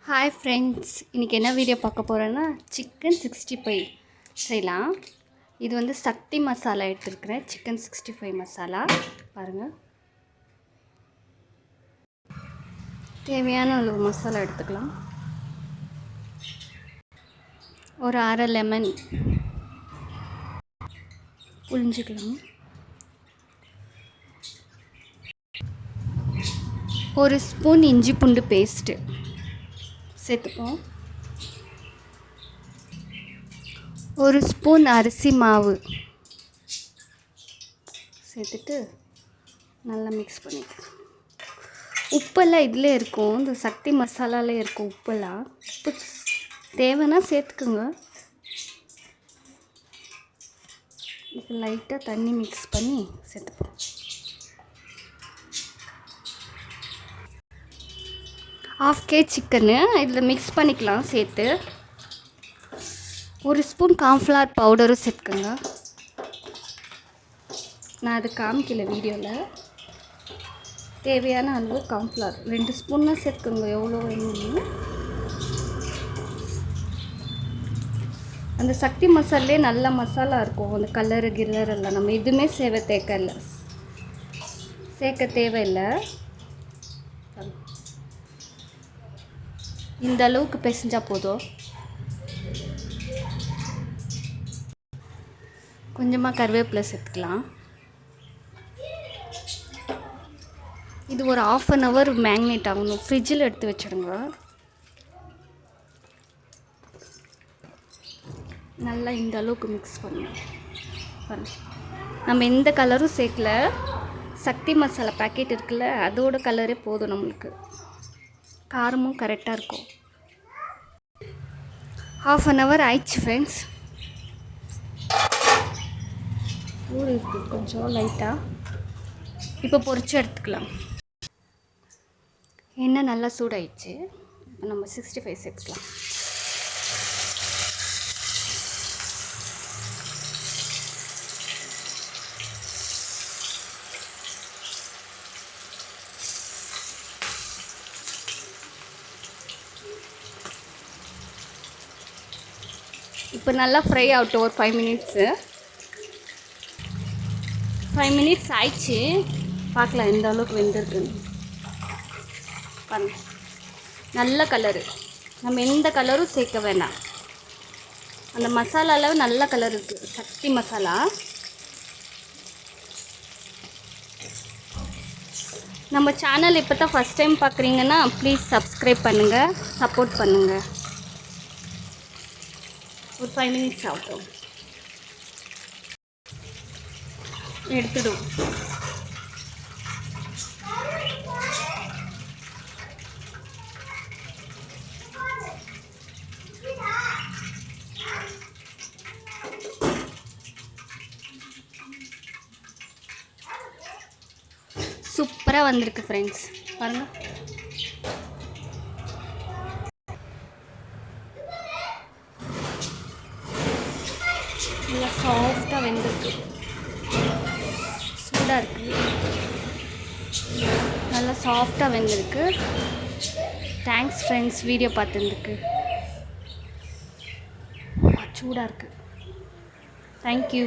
Hi friends, இன்றைக்கி என்ன video பார்க்க போகிறேன்னா சிக்கன் 65 செய்யலாம். இது வந்து சக்தி மசாலா எடுத்துருக்கிறேன். சிக்கன் 65 மசாலா பாருங்கள். தேவையான அளவு மசாலா எடுத்துக்கலாம். ஒரு அரை லெமன் புழிஞ்சிக்கலாம். ஒரு ஸ்பூன் இஞ்சி பூண்டு பேஸ்ட்டு சேர்த்துப்போம். ஒரு ஸ்பூன் அரிசி மாவு சேர்த்துட்டு நல்லா மிக்ஸ் பண்ணிக்கலாம். உப்பெல்லாம் இதில் இருக்கும், இந்த சக்தி மசாலாவில் இருக்கும் உப்பெல்லாம். உப்பு தேவைன்னா சேர்த்துக்குங்க. இப்போ லைட்டாக தண்ணி மிக்ஸ் பண்ணி சேர்த்துப்போம். ½ kg சிக்கனு இதில் மிக்ஸ் பண்ணிக்கலாம் சேர்த்து. ஒரு ஸ்பூன் கார்ன்ஃப்ளவர் பவுடரும் சேர்த்துக்கோங்க. நான் அது காமிக்கல வீடியோவில். தேவையான அளவு கார்ன்ஃப்ளவர் 2 ஸ்பூன்னா சேர்த்துக்கோங்க, எவ்வளோ வேணும்னு. அந்த சக்தி மசாலே நல்ல மசாலா இருக்கும். அந்த கலரு கில்லரெல்லாம் நம்ம எதுவுமே சேர்க்க தேவையில்லை. இந்த அளவுக்கு பிசைஞ்சால் போதும். கொஞ்சமாக கருவேப்பிலை சேர்த்துக்கலாம். இது ஒரு ½ an hour மேக்னேட் ஆகணும். ஃப்ரிட்ஜில் எடுத்து வச்சுடுங்க. நல்லா இந்த அளவுக்கு மிக்ஸ் பண்ணணும். நம்ம எந்த கலரும் சேர்க்கல. சக்தி மசாலா பேக்கெட் இருக்குல்ல, அதோட கலரே போதும் நம்மளுக்கு. காரமும் கரெக்டாக இருக்கும். ½ an hour ஆயிடுச்சு ஃப்ரெண்ட்ஸ். ஊர் இருக்குது கொஞ்சம் லைட்டாக. இப்போ பொரிச்சு எடுத்துக்கலாம். எண்ணெய் நல்லா சூடாயிடுச்சு. இப்போ நம்ம 65 சேர்த்துக்கலாம். இப்போ நல்லா ஃப்ரை ஆகட்டும் ஒரு 5 மினிட்ஸு. 5 மினிட்ஸ் ஆயிடுச்சு. பார்க்கலாம் எந்த அளவுக்கு வெந்திருக்குன்னு. பாருங்கள், நல்ல கலரு. நம்ம எந்த கலரும் சேர்க்க வேண்டாம். அந்த மசாலாவில் நல்ல கலர் இருக்குது. சக்தி மசாலா. நம்ம சேனல் இப்போ தான் ஃபஸ்ட் டைம் பார்க்குறீங்கன்னா ப்ளீஸ் சப்ஸ்கிரைப் பண்ணுங்கள், சப்போர்ட் பண்ணுங்கள். ஒரு 5 மினிட்ஸ் ஆகட்டும். எடுத்துடும். சூப்பராக வந்திருக்கு ஃப்ரெண்ட்ஸ், பாருங்கள். நல்லா சாஃப்டாக வெந்திருக்கு. சூடாக இருக்குது. நல்லா சாஃப்டாக வெந்திருக்கு. தேங்க்ஸ் ஃப்ரெண்ட்ஸ், வீடியோ பார்த்துருக்கு. சூடாக இருக்குது. தேங்க்யூ.